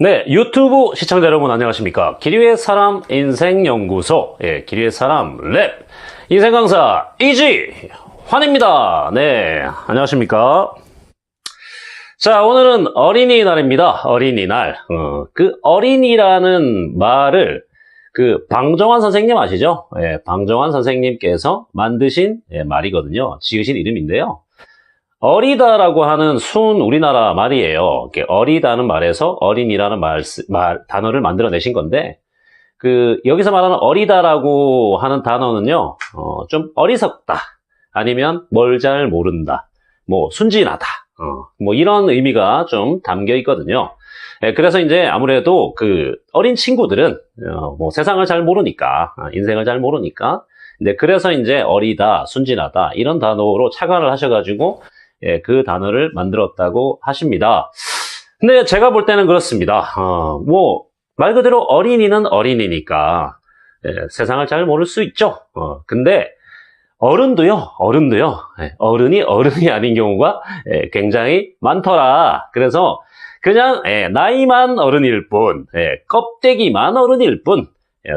네, 유튜브 시청자 여러분 안녕하십니까? 길이의 사람 인생연구소, 길이의 사람 랩 인생 강사 이지환입니다. 네, 안녕하십니까? 자, 오늘은 어린이날입니다. 어린이날. 그 어린이라는 말을 방정환 선생님 아시죠? 방정환 선생님께서 만드신 말이거든요. 지으신 이름인데요. 어리다라고 하는 순 우리나라 말이에요. 어리다는 말에서 어린이라는 단어를 만들어내신 건데, 여기서 말하는 어리다라고 하는 단어는요, 좀 어리석다, 아니면 뭘 잘 모른다, 순진하다, 이런 의미가 좀 담겨 있거든요. 그래서 이제 아무래도 어린 친구들은, 세상을 잘 모르니까, 인생을 잘 모르니까, 그래서 이제 어리다, 순진하다, 이런 단어로 착안을 하셔가지고, 그 단어를 만들었다고 하십니다. 근데 제가 볼 때는 그렇습니다. 말 그대로 어린이는 어린이니까, 세상을 잘 모를 수 있죠. 근데, 어른도요, 어른이 아닌 경우가 굉장히 많더라. 그래서, 그냥, 나이만 어른일 뿐, 껍데기만 어른일 뿐,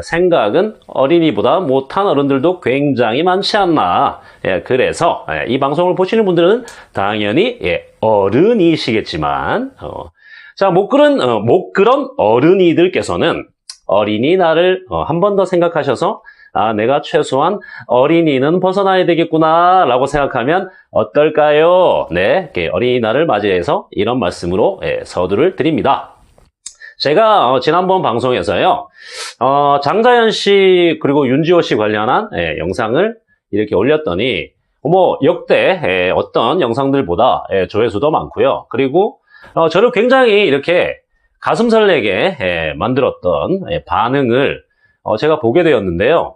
생각은 어린이보다 못한 어른들도 굉장히 많지 않나. 그래서 이 방송을 보시는 분들은 당연히 어른이시겠지만, 자, 못 그런 어른이들께서는 어린이날을 한 번 더 생각하셔서, 내가 최소한 어린이는 벗어나야 되겠구나 라고 생각하면 어떨까요? 네, 어린이날을 맞이해서 이런 말씀으로 서두를 드립니다. 제가 지난번 방송에서요, 장자연 씨 그리고 윤지호 씨 관련한 영상을 이렇게 올렸더니 역대 어떤 영상들보다 조회수도 많고요. 그리고 저를 굉장히 이렇게 가슴 설레게 만들었던 반응을 제가 보게 되었는데요.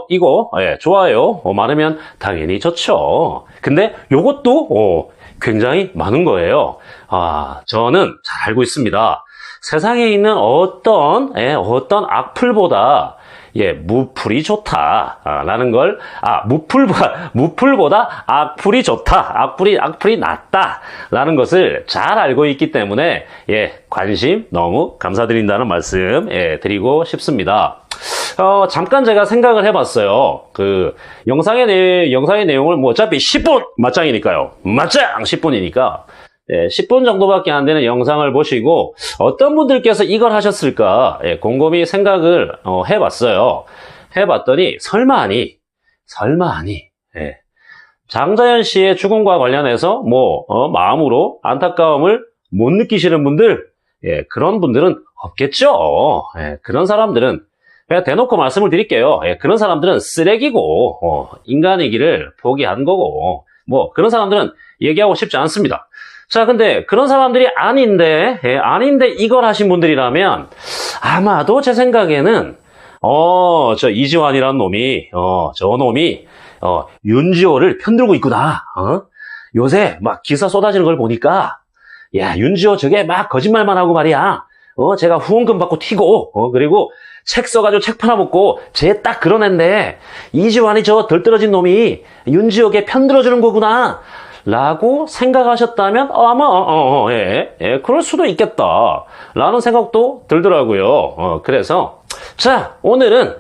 이거 좋아요 많으면 당연히 좋죠. 근데 요것도 굉장히 많은 거예요. 저는 잘 알고 있습니다. 세상에 있는 어떤 악플보다 무플이 좋다라는 걸, 무플보다 악플이 좋다, 악플이 낫다라는 것을 잘 알고 있기 때문에 관심 너무 감사드린다는 말씀 드리고 싶습니다. 잠깐 제가 생각을 해봤어요. 영상의 내용을 어차피 10분 맞짱이니까요. 맞짱 10분이니까. 10분 정도밖에 안 되는 영상을 보시고 어떤 분들께서 이걸 하셨을까 곰곰이 생각을 해봤어요. 해봤더니 설마하니 장자연 씨의 죽음과 관련해서 마음으로 안타까움을 못 느끼시는 분들, 그런 분들은 없겠죠. 그런 사람들은 그냥 대놓고 말씀을 드릴게요. 그런 사람들은 쓰레기고 인간이기를 포기한 거고 그런 사람들은 얘기하고 싶지 않습니다. 자, 근데 그런 사람들이 아닌데 이걸 하신 분들이라면 아마도 제 생각에는 저 이지환이라는 놈이 저 놈이 윤지호를 편들고 있구나. 요새 막 기사 쏟아지는 걸 보니까 윤지호 저게 막 거짓말만 하고 말이야. 제가 후원금 받고 튀고 그리고 책 써가지고 책 팔아먹고 쟤 딱 그런 앤데 이지환이 저 덜 떨어진 놈이 윤지호에게 편들어주는 거구나 라고 생각하셨다면 아마 그럴 수도 있겠다 라는 생각도 들더라고요. 그래서 자, 오늘은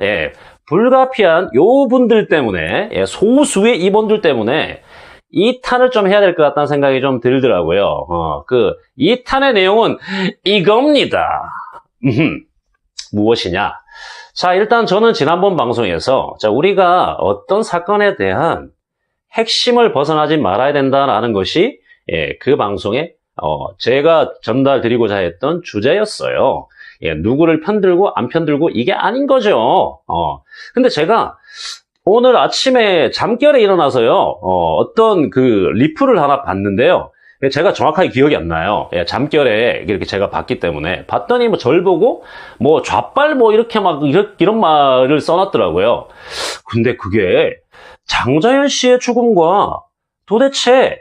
불가피한 요 분들 때문에 소수의 이분들 때문에 이 탄을 좀 해야 될 것 같다는 생각이 좀 들더라고요. 이 탄의 내용은 이겁니다. 무엇이냐? 자, 일단 저는 지난번 방송에서 우리가 어떤 사건에 대한 핵심을 벗어나지 말아야 된다라는 것이 그 방송에 제가 전달드리고자 했던 주제였어요. 누구를 편들고 안 편들고 이게 아닌 거죠. 근데 제가 오늘 아침에 잠결에 일어나서요, 어떤 리플을 하나 봤는데요. 제가 정확하게 기억이 안 나요. 잠결에 이렇게 제가 봤기 때문에 봤더니 절 보고 좌빨 이렇게 이런 말을 써놨더라고요. 근데 그게 장자연 씨의 죽음과 도대체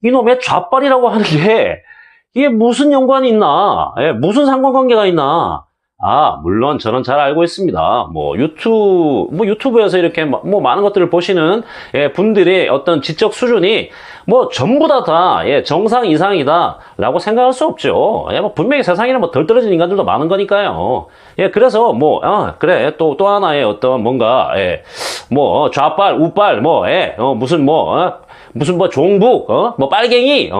이놈의 좌빨이라고 하는 게 이게 무슨 연관이 있나? 무슨 상관관계가 있나? 물론 저는 잘 알고 있습니다. 유튜브에서 이렇게 많은 것들을 보시는 분들의 어떤 지적 수준이 전부 다 정상 이상이다라고 생각할 수 없죠. 분명히 세상에는 덜 떨어진 인간들도 많은 거니까요. 그래서 그래 또 하나의 어떤 뭔가 좌빨 우빨 무슨 종북 빨갱이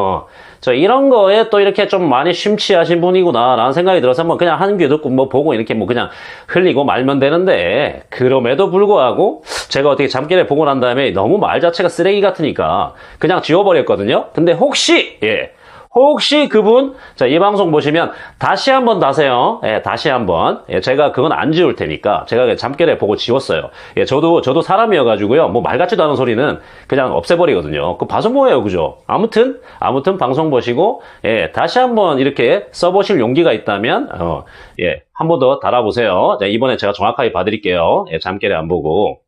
저 이런 거에 또 이렇게 좀 많이 심취하신 분이구나라는 생각이 들어서 한번 그냥 한 귀 듣고 보고 이렇게 그냥 흘리고 말면 되는데, 그럼에도 불구하고 제가 어떻게 잠결에 보고 난 다음에 너무 말 자체가 쓰레기 같으니까 그냥 지워버렸거든요. 근데 혹시 그분, 이 방송 보시면 다시 한번 다세요. 다시 한번. 제가 그건 안 지울 테니까. 제가 잠결에 보고 지웠어요. 저도 사람이어가지고요. 말 같지도 않은 소리는 그냥 없애버리거든요. 그 봐서 뭐예요, 그죠? 아무튼 방송 보시고, 다시 한번 이렇게 써보실 용기가 있다면, 한 번 더 달아보세요. 이번에 제가 정확하게 봐드릴게요. 잠결에 안 보고.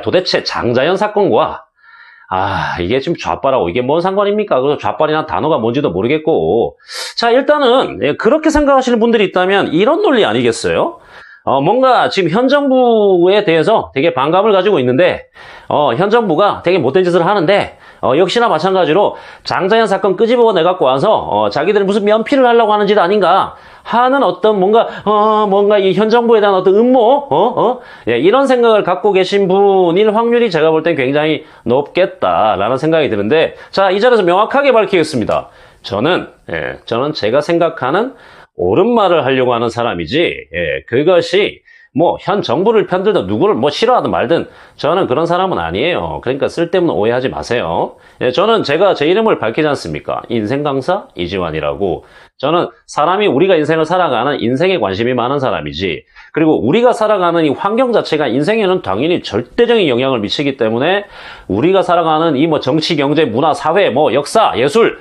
도대체 장자연 사건과 이게 지금 좌빨하고 이게 뭔 상관입니까? 그래서 좌빨이란 단어가 뭔지도 모르겠고. 자, 일단은, 그렇게 생각하시는 분들이 있다면 이런 논리 아니겠어요? 뭔가 지금 현 정부에 대해서 되게 반감을 가지고 있는데, 현 정부가 되게 못된 짓을 하는데, 역시나 마찬가지로 장자연 사건 끄집어 내갖고 와서, 자기들은 무슨 면피를 하려고 하는 짓 아닌가 하는 어떤 뭔가 이 현 정부에 대한 어떤 음모, 이런 생각을 갖고 계신 분일 확률이 제가 볼 땐 굉장히 높겠다라는 생각이 드는데, 자, 이 자리에서 명확하게 밝히겠습니다. 저는 제가 생각하는 옳은 말을 하려고 하는 사람이지, 그것이 현 정부를 편들든 누구를 싫어하든 말든 저는 그런 사람은 아니에요. 그러니까 쓸데없는 오해하지 마세요. 저는 제가 제 이름을 밝히지 않습니까? 인생 강사 이지환이라고. 저는 사람이 우리가 인생을 살아가는 인생에 관심이 많은 사람이지, 그리고 우리가 살아가는 이 환경 자체가 인생에는 당연히 절대적인 영향을 미치기 때문에 우리가 살아가는 이 정치, 경제, 문화, 사회, 역사, 예술,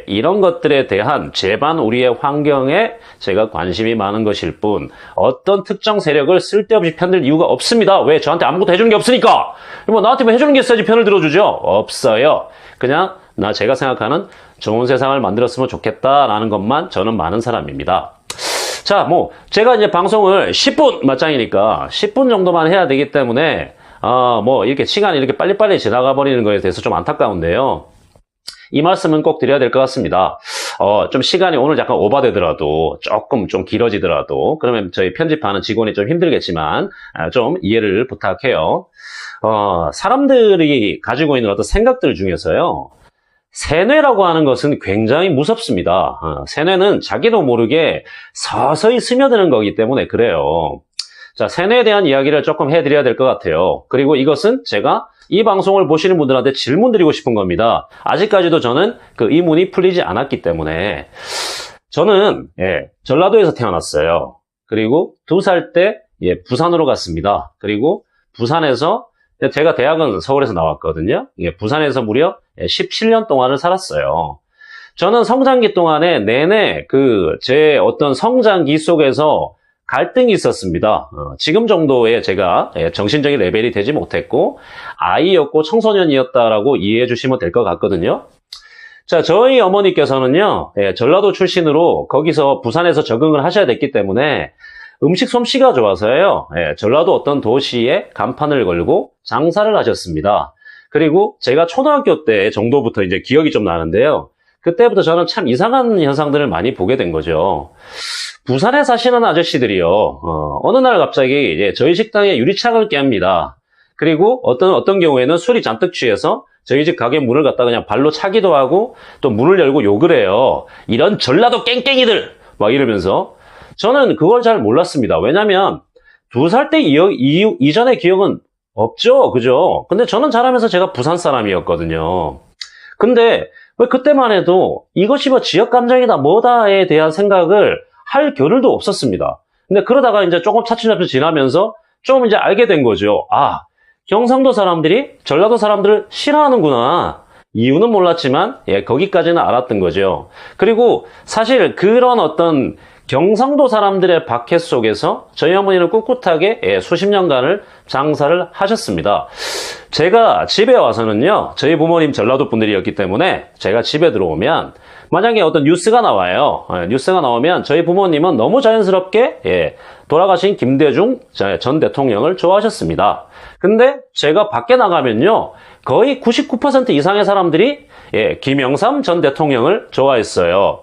이런 것들에 대한 제반 우리의 환경에 제가 관심이 많은 것일 뿐, 어떤 특정 세력을 쓸데없이 편들 이유가 없습니다. 왜? 저한테 아무것도 해주는 게 없으니까. 나한테 해주는 게 있어야지 편을 들어주죠. 없어요. 그냥 제가 생각하는 좋은 세상을 만들었으면 좋겠다라는 것만 저는 많은 사람입니다. 자, 제가 이제 방송을 10분 맞짱이니까 10분 정도만 해야 되기 때문에, 이렇게 시간이 이렇게 빨리빨리 지나가 버리는 거에 대해서 좀 안타까운데요. 이 말씀은 꼭 드려야 될 것 같습니다. 좀 시간이 오늘 약간 오버되더라도, 조금 좀 길어지더라도, 그러면 저희 편집하는 직원이 좀 힘들겠지만, 좀 이해를 부탁해요. 사람들이 가지고 있는 어떤 생각들 중에서요, 세뇌라고 하는 것은 굉장히 무섭습니다. 세뇌는 자기도 모르게 서서히 스며드는 거기 때문에 그래요. 자, 세뇌에 대한 이야기를 조금 해드려야 될 것 같아요. 그리고 이것은 제가 이 방송을 보시는 분들한테 질문 드리고 싶은 겁니다. 아직까지도 저는 그 의문이 풀리지 않았기 때문에. 저는 전라도에서 태어났어요. 그리고 2살 때 부산으로 갔습니다. 그리고 부산에서, 제가 대학은 서울에서 나왔거든요. 부산에서 무려 17년 동안을 살았어요. 저는 성장기 동안에 내내 제 어떤 성장기 속에서 갈등이 있었습니다. 지금 정도의 제가 정신적인 레벨이 되지 못했고, 아이였고 청소년이었다라고 이해해 주시면 될 것 같거든요. 자, 저희 어머니께서는요, 전라도 출신으로 거기서 부산에서 적응을 하셔야 됐기 때문에 음식 솜씨가 좋아서요, 전라도 어떤 도시에 간판을 걸고 장사를 하셨습니다. 그리고 제가 초등학교 때 정도부터 이제 기억이 좀 나는데요. 그때부터 저는 참 이상한 현상들을 많이 보게 된 거죠. 부산에 사시는 아저씨들이요, 어느 날 갑자기 저희 식당에 유리창을 깹니다. 그리고 어떤 경우에는 술이 잔뜩 취해서 저희 집 가게 문을 갖다 그냥 발로 차기도 하고 또 문을 열고 욕을 해요. 이런 전라도 깽깽이들! 막 이러면서. 저는 그걸 잘 몰랐습니다. 왜냐면 2살 때 이전의 기억은 없죠. 그죠? 근데 저는 자라면서 제가 부산 사람이었거든요. 근데 왜 그때만 해도 이것이 지역 감정이다 뭐다에 대한 생각을 할 겨를도 없었습니다. 근데 그러다가 이제 조금 차츰차츰 지나면서 좀 이제 알게 된 거죠. 경상도 사람들이 전라도 사람들을 싫어하는구나. 이유는 몰랐지만 거기까지는 알았던 거죠. 그리고 사실 그런 어떤 경상도 사람들의 박해 속에서 저희 어머니는 꿋꿋하게 수십 년간을 장사를 하셨습니다. 제가 집에 와서는요, 저희 부모님 전라도 분들이었기 때문에 제가 집에 들어오면 만약에 어떤 뉴스가 나와요. 뉴스가 나오면 저희 부모님은 너무 자연스럽게 돌아가신 김대중 전 대통령을 좋아하셨습니다. 근데 제가 밖에 나가면요, 거의 99% 이상의 사람들이 김영삼 전 대통령을 좋아했어요.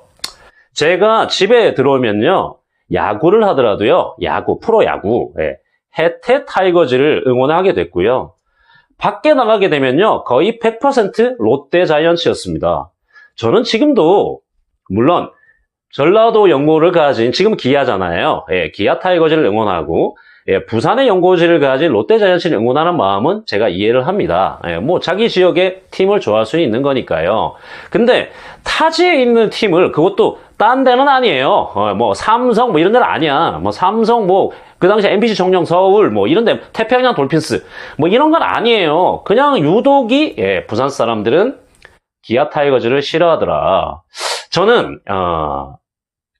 제가 집에 들어오면요, 야구를 하더라도요, 프로야구, 해태 타이거즈를 응원하게 됐고요. 밖에 나가게 되면요, 거의 100% 롯데 자이언츠였습니다. 저는 지금도, 물론, 전라도 연고를 가진, 지금 기아잖아요. 기아 타이거즈를 응원하고, 부산의 연고지를 가진 롯데 자이언츠를 응원하는 마음은 제가 이해를 합니다. 뭐 자기 지역의 팀을 좋아할 수 있는 거니까요. 근데 타지에 있는 팀을, 그것도 딴 데는 아니에요. 뭐 삼성 뭐 이런 데는 아니야. 뭐 삼성 뭐 그 당시 MBC 정령 서울 뭐 이런 데, 태평양 돌핀스 뭐 이런 건 아니에요. 그냥 유독이 부산 사람들은 기아 타이거즈를 싫어하더라. 저는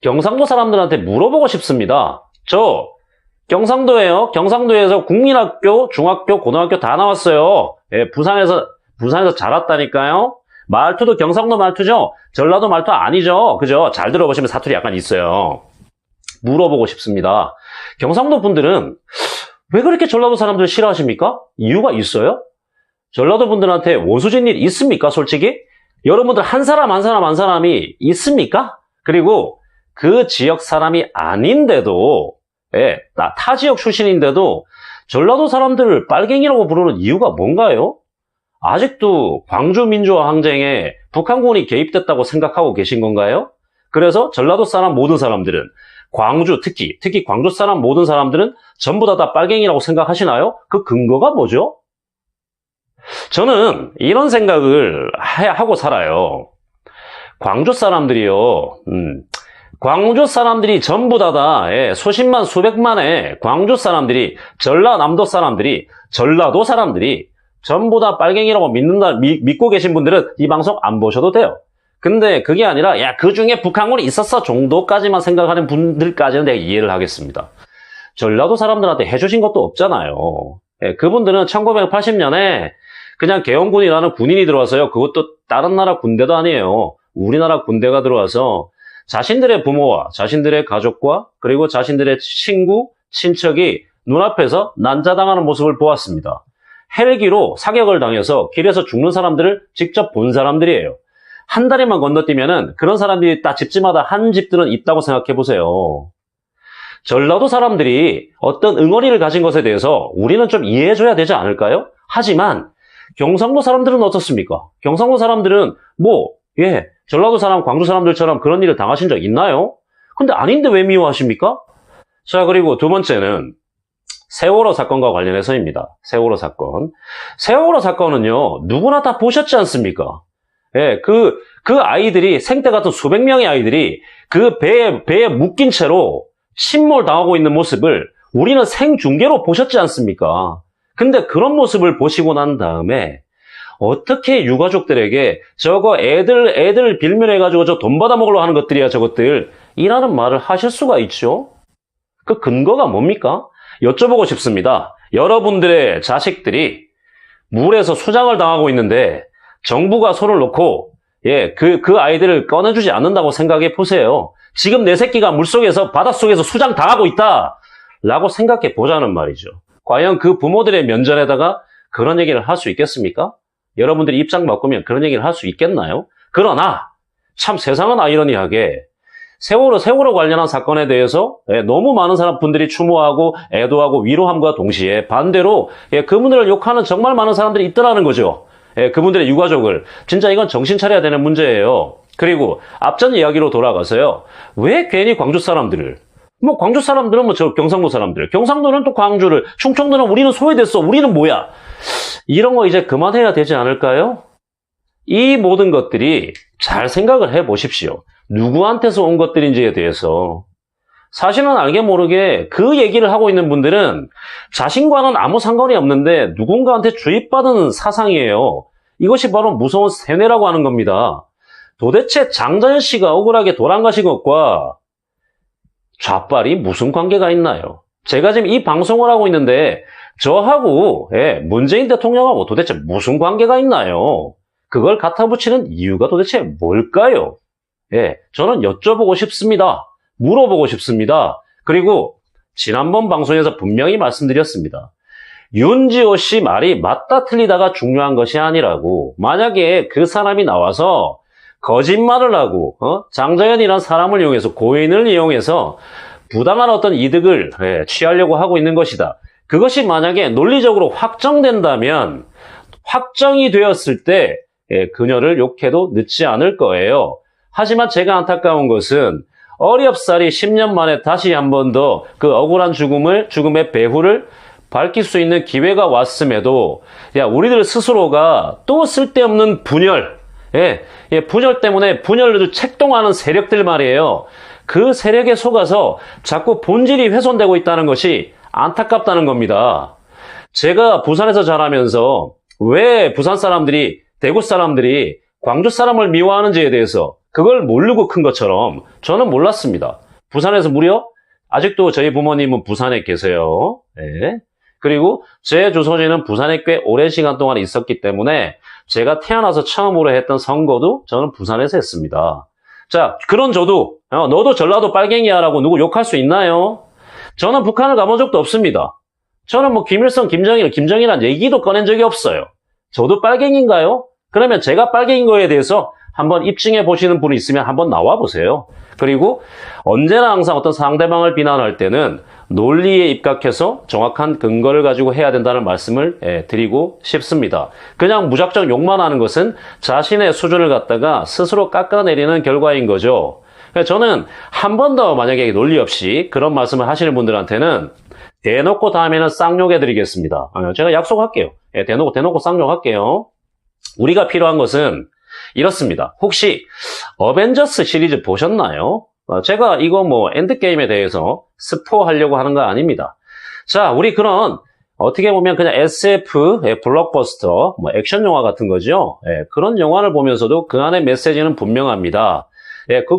경상도 사람들한테 물어보고 싶습니다. 저 경상도예요. 경상도에서 국민학교, 중학교, 고등학교 다 나왔어요. 부산에서 자랐다니까요. 말투도 경상도 말투죠. 전라도 말투 아니죠. 그죠? 잘 들어보시면 사투리 약간 있어요. 물어보고 싶습니다. 경상도 분들은 왜 그렇게 전라도 사람들 싫어하십니까? 이유가 있어요? 전라도 분들한테 원수진 일 있습니까? 솔직히? 여러분들 한 사람이 있습니까? 그리고 그 지역 사람이 아닌데도, 타 지역 출신인데도 전라도 사람들을 빨갱이라고 부르는 이유가 뭔가요? 아직도 광주 민주화 항쟁에 북한군이 개입됐다고 생각하고 계신 건가요? 그래서 전라도 사람 모든 사람들은 광주, 특히 광주 사람 모든 사람들은 전부 다 빨갱이라고 생각하시나요? 그 근거가 뭐죠? 저는 이런 생각을 하고 살아요. 광주 사람들이요, 광주 사람들이 전부 다, 수십만, 수백만의 광주 사람들이, 전라남도 사람들이, 전라도 사람들이 전부 다 빨갱이라고 믿고 계신 분들은 이 방송 안 보셔도 돼요. 근데 그게 아니라, 그 중에 북한군이 있었어 정도까지만 생각하는 분들까지는 내가 이해를 하겠습니다. 전라도 사람들한테 해주신 것도 없잖아요. 그분들은 1980년에 그냥 계엄군이라는 군인이 들어와서요. 그것도 다른 나라 군대도 아니에요. 우리나라 군대가 들어와서 자신들의 부모와 자신들의 가족과 그리고 자신들의 친구, 친척이 눈앞에서 난자당하는 모습을 보았습니다. 헬기로 사격을 당해서 길에서 죽는 사람들을 직접 본 사람들이에요. 한 다리만 건너뛰면은 그런 사람들이 딱 집집마다 한 집들은 있다고 생각해 보세요. 전라도 사람들이 어떤 응어리를 가진 것에 대해서 우리는 좀 이해해줘야 되지 않을까요? 하지만 경상도 사람들은 어떻습니까? 경상도 사람들은 전라도 사람, 광주 사람들처럼 그런 일을 당하신 적 있나요? 근데 아닌데 왜 미워하십니까? 자, 그리고 두 번째는 세월호 사건과 관련해서입니다. 세월호 사건. 세월호 사건은요, 누구나 다 보셨지 않습니까? 그 아이들이, 생떼 같은 수백 명의 아이들이 그 배에 묶인 채로 침몰 당하고 있는 모습을 우리는 생중계로 보셨지 않습니까? 근데 그런 모습을 보시고 난 다음에 어떻게 유가족들에게 저거 애들 빌면해가지고 저 돈 받아먹으려고 하는 것들이야 저것들 이라는 말을 하실 수가 있죠? 그 근거가 뭡니까? 여쭤보고 싶습니다. 여러분들의 자식들이 물에서 수장을 당하고 있는데 정부가 손을 놓고 그 아이들을 꺼내주지 않는다고 생각해 보세요. 지금 내 새끼가 물속에서 바닷속에서 수장 당하고 있다 라고 생각해 보자는 말이죠. 과연 그 부모들의 면전에다가 그런 얘기를 할 수 있겠습니까? 여러분들이 입장 바꾸면 그런 얘기를 할 수 있겠나요? 그러나 참 세상은 아이러니하게 세월호 관련한 사건에 대해서 너무 많은 분들이 추모하고 애도하고 위로함과 동시에 반대로 그분들을 욕하는 정말 많은 사람들이 있더라는 거죠. 그분들의 유가족을. 진짜 이건 정신 차려야 되는 문제예요. 그리고 앞전 이야기로 돌아가서요. 왜 괜히 광주 사람들을, 광주 사람들은 저 경상도 사람들, 경상도는 또 광주를, 충청도는 우리는 소외됐어, 우리는 뭐야? 이런 거 이제 그만해야 되지 않을까요? 이 모든 것들이 잘 생각을 해 보십시오. 누구한테서 온 것들인지에 대해서. 사실은 알게 모르게 그 얘기를 하고 있는 분들은 자신과는 아무 상관이 없는데 누군가한테 주입받은 사상이에요. 이것이 바로 무서운 세뇌라고 하는 겁니다. 도대체 장자연 씨가 억울하게 돌아가신 것과 좌빨이 무슨 관계가 있나요? 제가 지금 이 방송을 하고 있는데 저하고 문재인 대통령하고 도대체 무슨 관계가 있나요? 그걸 갖다 붙이는 이유가 도대체 뭘까요? 저는 여쭤보고 싶습니다. 물어보고 싶습니다. 그리고 지난번 방송에서 분명히 말씀드렸습니다. 윤지호 씨 말이 맞다 틀리다가 중요한 것이 아니라고. 만약에 그 사람이 나와서 거짓말을 하고 장자연이라는 사람을 이용해서 고인을 이용해서 부당한 어떤 이득을 취하려고 하고 있는 것이다. 그것이 만약에 논리적으로 확정된다면 확정이 되었을 때 그녀를 욕해도 늦지 않을 거예요. 하지만 제가 안타까운 것은 어렵사리 10년 만에 다시 한 번 더 그 억울한 죽음의 배후를 밝힐 수 있는 기회가 왔음에도 우리들 스스로가 또 쓸데없는 분열, 분열 때문에 분열로 책동하는 세력들 말이에요. 그 세력에 속아서 자꾸 본질이 훼손되고 있다는 것이 안타깝다는 겁니다. 제가 부산에서 자라면서 왜 부산 사람들이, 대구 사람들이 광주 사람을 미워하는지에 대해서 그걸 모르고 큰 것처럼 저는 몰랐습니다. 부산에서 무려 아직도 저희 부모님은 부산에 계세요. 그리고 제 주소지는 부산에 꽤 오랜 시간 동안 있었기 때문에 제가 태어나서 처음으로 했던 선거도 저는 부산에서 했습니다. 자, 그런 저도 너도 전라도 빨갱이야 라고 누구 욕할 수 있나요? 저는 북한을 가본 적도 없습니다. 저는 뭐 김일성, 김정일이란 얘기도 꺼낸 적이 없어요. 저도 빨갱이인가요? 그러면 제가 빨갱인 거에 대해서 한번 입증해 보시는 분이 있으면 한번 나와 보세요. 그리고 언제나 항상 어떤 상대방을 비난할 때는 논리에 입각해서 정확한 근거를 가지고 해야 된다는 말씀을 드리고 싶습니다. 그냥 무작정 욕만 하는 것은 자신의 수준을 갖다가 스스로 깎아내리는 결과인 거죠. 저는 한 번 더 만약에 논리 없이 그런 말씀을 하시는 분들한테는 대놓고 다음에는 쌍욕해 드리겠습니다. 제가 약속할게요. 대놓고 쌍욕할게요. 우리가 필요한 것은 이렇습니다. 혹시 어벤져스 시리즈 보셨나요? 제가 이거 엔드게임에 대해서 스포하려고 하는 거 아닙니다. 자, 우리 그런 어떻게 보면 그냥 SF, 블록버스터, 액션 영화 같은 거죠. 그런 영화를 보면서도 그 안에 메시지는 분명합니다.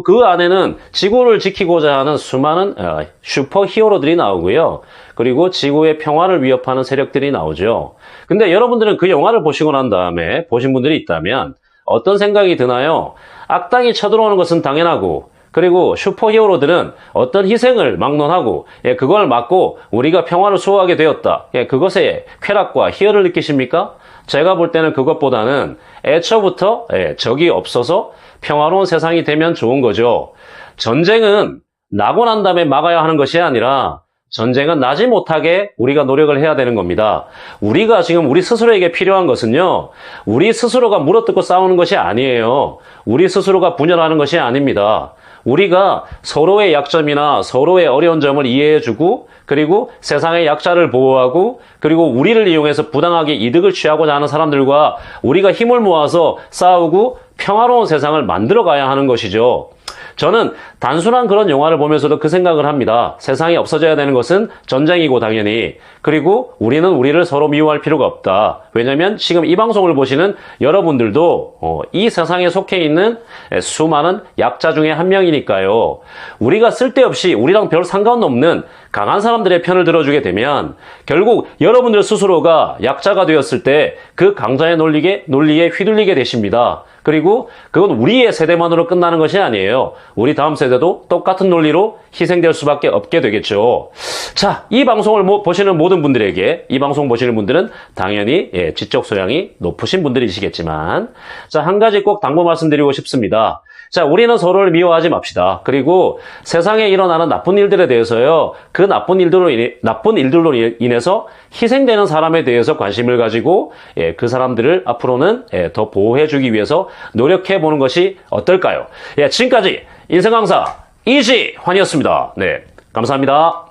그 안에는 지구를 지키고자 하는 수많은 슈퍼 히어로들이 나오고요. 그리고 지구의 평화를 위협하는 세력들이 나오죠. 근데 여러분들은 그 영화를 보시고 난 다음에 보신 분들이 있다면 어떤 생각이 드나요? 악당이 쳐들어오는 것은 당연하고, 그리고 슈퍼히어로들은 어떤 희생을 막론하고 그걸 막고 우리가 평화를 수호하게 되었다. 그것에 쾌락과 희열을 느끼십니까? 제가 볼 때는 그것보다는 애초부터 적이 없어서 평화로운 세상이 되면 좋은 거죠. 전쟁은 나고 난 다음에 막아야 하는 것이 아니라 전쟁은 나지 못하게 우리가 노력을 해야 되는 겁니다. 우리가 지금 우리 스스로에게 필요한 것은요, 우리 스스로가 물어뜯고 싸우는 것이 아니에요. 우리 스스로가 분열하는 것이 아닙니다. 우리가 서로의 약점이나 서로의 어려운 점을 이해해주고, 그리고 세상의 약자를 보호하고, 그리고 우리를 이용해서 부당하게 이득을 취하고자 하는 사람들과 우리가 힘을 모아서 싸우고 평화로운 세상을 만들어 가야 하는 것이죠. 저는 단순한 그런 영화를 보면서도 그 생각을 합니다. 세상이 없어져야 되는 것은 전쟁이고 당연히. 그리고 우리는 우리를 서로 미워할 필요가 없다. 왜냐하면 지금 이 방송을 보시는 여러분들도 이 세상에 속해 있는 수많은 약자 중에 한 명이니까요. 우리가 쓸데없이 우리랑 별 상관없는 강한 사람들의 편을 들어주게 되면 결국 여러분들 스스로가 약자가 되었을 때 그 강자의 논리에 휘둘리게 되십니다. 그리고 그건 우리의 세대만으로 끝나는 것이 아니에요. 우리 다음 세대도 똑같은 논리로 희생될 수밖에 없게 되겠죠. 자, 이 방송을 보시는 모든 분들에게, 이 방송 보시는 분들은 당연히 지적 소양이 높으신 분들이시겠지만, 자, 한 가지 꼭 당부 말씀드리고 싶습니다. 자, 우리는 서로를 미워하지 맙시다. 그리고 세상에 일어나는 나쁜 일들에 대해서요, 그 나쁜 일들로 인해서 희생되는 사람에 대해서 관심을 가지고 그 사람들을 앞으로는 더 보호해주기 위해서 노력해보는 것이 어떨까요? 지금까지 인생 강사 이지환이었습니다. 네, 감사합니다.